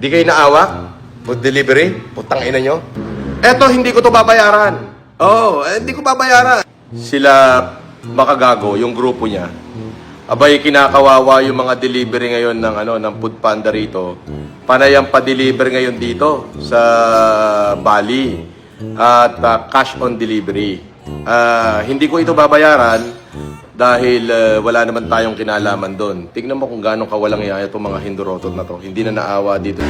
Di kayo naawa? Food delivery? Putang ina nyo? Eto, hindi ko to babayaran. Oo, hindi ko babayaran. Sila makagago, yung grupo niya. Abay, kinakawawa yung mga delivery ngayon ng Food Panda rito. Panayang pa-deliver ngayon dito sa Bali. At cash on delivery. Hindi ko ito babayaran dahil wala naman tayong kinalaman doon. Tignan mo kung gaano kawalang iya itong mga hindurotod na to. Hindi na naawa dito.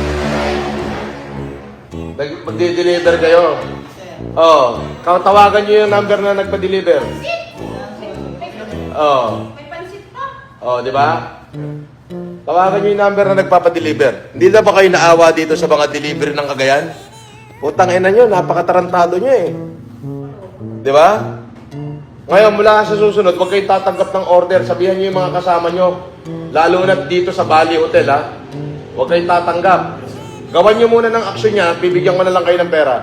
Magde-deliver kayo. Oh, tawagan nyo yung number na nagpa-deliver. Oh. Oh, di ba? Tawagan nyo yung number na nagpapa-deliver. Hindi na ba kayo naawa dito sa mga delivery ng Cagayan? Putang ina nyo, napakatarantado nyo eh. Di ba? Ngayon, mula sa susunod, huwag kayong tatanggap ng order. Sabihan nyo yung mga kasama nyo. Lalo na dito sa Bali Hotel, ha? Huwag kayong tatanggap. Gawan nyo muna ng aksyon niya, bibigyan ko na lang kayo ng pera.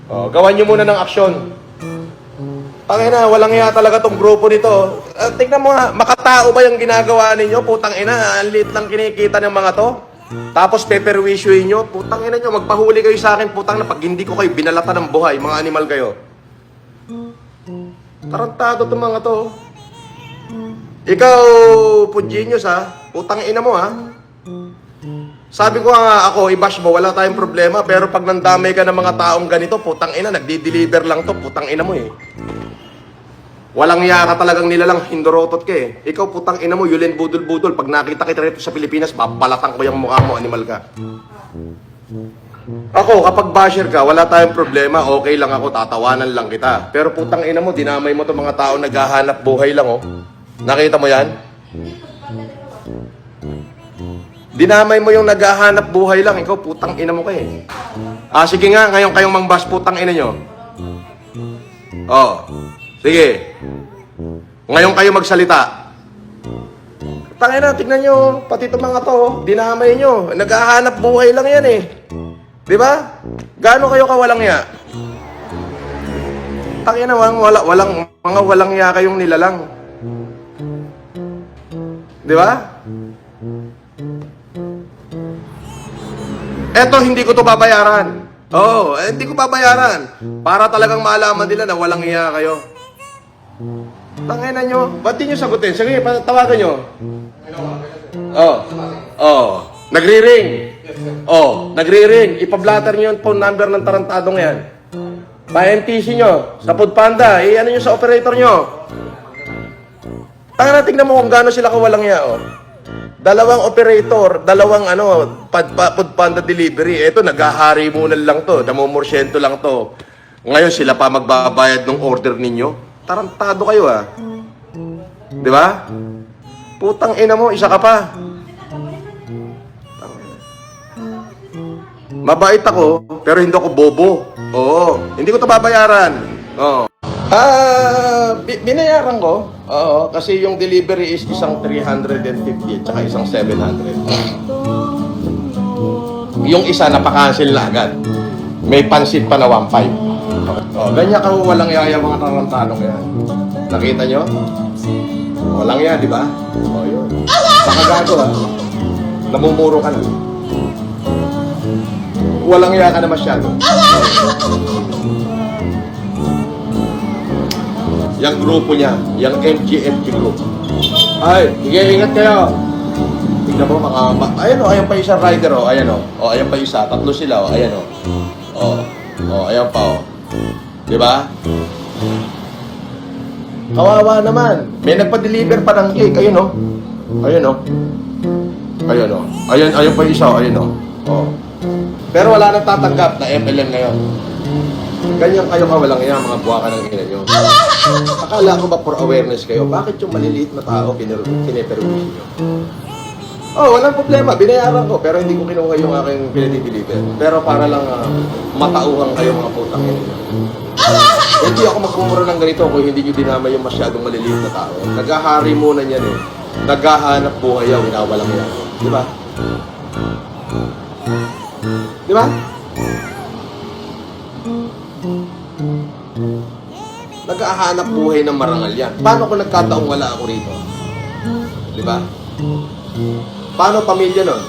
Gawan nyo muna ng aksyon. Tangina, walang iya talaga tong grupo nito. Tingnan mo nga, makatao ba yung ginagawa ninyo? Putang ina, ang liit lang kinikita ng mga to. Tapos peperwisyoin nyo. Putang ina nyo, magpahuli kayo sa akin. Putang na, pag hindi ko kayo binalata ng buhay, mga animal kayo. Tarantado itong mga to. Ikaw, Pugenius ha, putang ina mo ha. Sabi ko nga ako, i-bash mo, wala tayong problema. Pero pag nandamay ka ng mga taong ganito, putang ina, nagdi-deliver lang to, putang ina mo eh. Walang yaka talagang nilalang, hindorotot ka eh. Ikaw, putang ina mo, yulin budol-budol. Pag nakita kita rito sa Pilipinas, babalatan ko yung mukha mo, animal ka. Ako, kapag basher ka, wala tayong problema, okay lang ako, tatawanan lang kita. Pero putang ina mo, dinamay mo itong mga tao naghahanap buhay lang, oh. Nakita mo yan? Dinamay mo yung naghahanap buhay lang, ikaw, putang ina mo ka eh. Sige nga, ngayon kayong mangbas, putang ina nyo. Oh, sige. Ngayon kayo magsalita. Tangina, tignan nyo, pati itong mga to, dinamay nyo. Naghahanap buhay lang yan eh. Di ba? Gaano kayo kawalang ya? Tangina, mga walang ya kayong nilalang. Di ba? Eto, hindi ko to babayaran. Oo, hindi ko babayaran. Para talagang malaman nila na walang iya kayo. Tangina nyo, ba't di nyo sagutin? Sige, tawagan nyo. Nagri-ring. Nagri-ring. Ipablatter nyo yung phone number ng tarantadong yan. Pa-MTC nyo, sa Food Panda, ano nyo sa operator nyo. Tangina, tignan mo kung gaano sila kawalang iya, oh. Dalawang operator, dalawang Food Panda delivery. Ito, naghahari muna lang to. Namumorsyento lang to. Ngayon, sila pa magbabayad ng order ninyo. Tarantado kayo, ah. Di ba? Putang ina mo, isa ka pa. Mabait ako, pero hindi ako bobo. Oo, hindi ko ito babayaran. Oo. Binayaran ko. Oo, kasi yung delivery is isang 350 at saka isang 700. Yung isa napaka-cancel na agad. May pansit pa na 1.5. Oh, ganyan ka walang yaya mga tarantanong yan. Nakita nyo? Walang yan, di ba? Oh, yun. Nakagago ha. Namumuro ka na. Walang yaya ka na masyado. Yang grupo niya, yang MGFG group. Ay, sige, ingat kayo. Tignan mo, ayan o, ayan pa isa rider o, ayan o. O, ayan pa isa, tatlo sila o, ayan o. O, ayan pa o. Diba? Kawawa naman. May nagpa-deliver pa ng cake, ayun o. Ayun o. Ayun o. Ayan pa isa o, ayun o. O. Pero wala nang tatanggap na MLM ngayon. Ganyan kayo kawalang iya, mga buwaka ng ina nyo. Akala ko ba for awareness kayo? Bakit yung maliliit na tao kiniperwisyo nyo? Walang problema. Binayaran ko, pero hindi ko kinuha yung aking pinatideliver. Pero para lang matauhan kayo mga putang ina nyo. Hindi ako magkumura ng ganito kung hindi nyo dinamay yung masyadong maliliit na tao. Naghahari muna niyan eh. Naghahanap buhay yung winawalang yan. Di ba? Di ba? Naghahanap buhay ng marangal yan. Paano kung nagkataong wala ako rito? Di ba? Paano pamilya nun?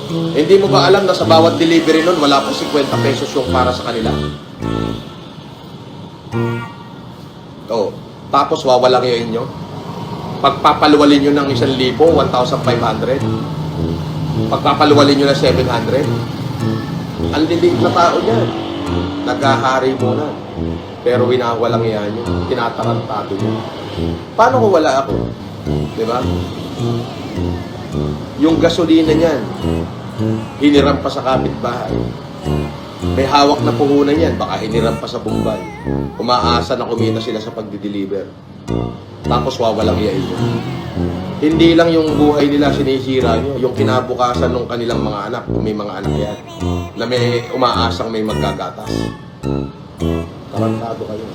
Hindi mo ba alam na sa bawat delivery nun, wala pong 50 pesos yung para sa kanila? Oo. Tapos wawalang yain nyo. Pagpapaluwalin nyo ng 1,000, 1,500. Pagpapaluwalin nyo ng 700. Ang lilig na tao niyan. Naghahari muna. Pero winawalang yan nyo. Tinatarantado nyo. Paano kung wala ako? Diba? Yung gasolina niyan, hiniram pa sa kapitbahay. May hawak na puhunan yan, baka hiniram pa sa Bombay. Umaasa na kumita sila sa pagdi-deliver. Tapos wawalang yain nyo. Hindi lang yung buhay nila sinisira nyo, yung kinabukasan ng kanilang mga anak, kung may mga anak yan, na may umaasang may magkagatas. Tarantado kayo.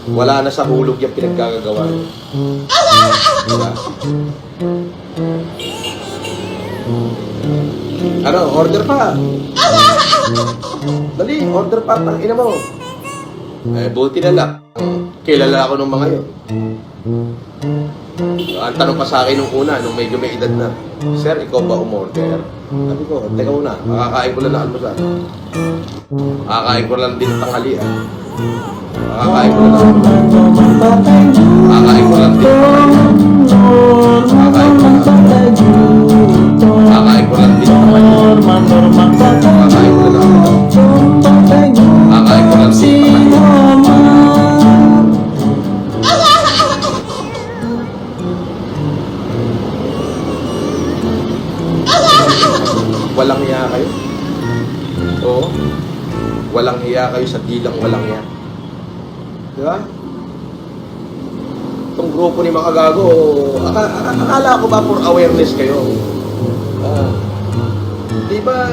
Wala na sa hulog yung pinaggagawa nyo. Diba? Ano, order pa. Dali, order pa. Tangina mo. Buti na lang. Kilala ako ng mga yun. Ang tanong pa sa akin nung una, nung medyo may edad na, Sir, ikaw ba umorder? Sabi ko, teka una, makakain ko lang na almusal. Makakain ko lang din tanghalian. Makakain ko lang din tanghalian. Makakain ko lang din tanghalian. Makakain ko lang din tanghalian. Makakain ko lang din tanghalian. Makakain ko lang din tanghalian. Walang hiya kayo. Oo. Walang hiya kayo sa dilang walang hiya. Diba? Itong grupo ni mga gago, akala ko ba for awareness kayo? Di ba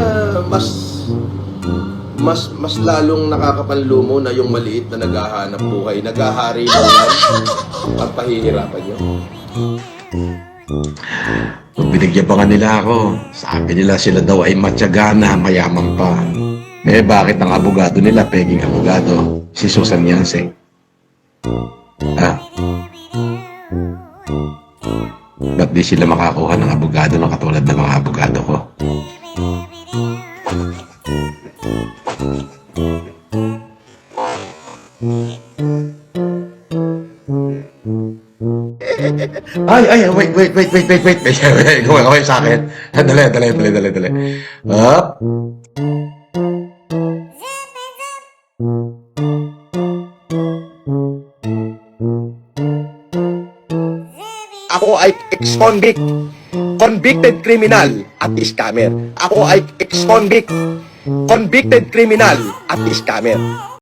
mas lalong nakakapanlumo na yung maliit na naghahanap buhay, naghahari mo yan ang pahihirapan nyo? Kung binigyan pa nga nila ako, sabi nila sila daw ay matyaga mayaman pa. Eh bakit ang abogado nila, peging abogado, si Susan Yanseng? Ba't di sila makakuha ng abogado na katulad ng mga abogado ko? Wait. Okay sa akin. Dali. Up. Ako ay ex-convict, convicted criminal at scammer. Ako ay ex-convict, convicted criminal at scammer.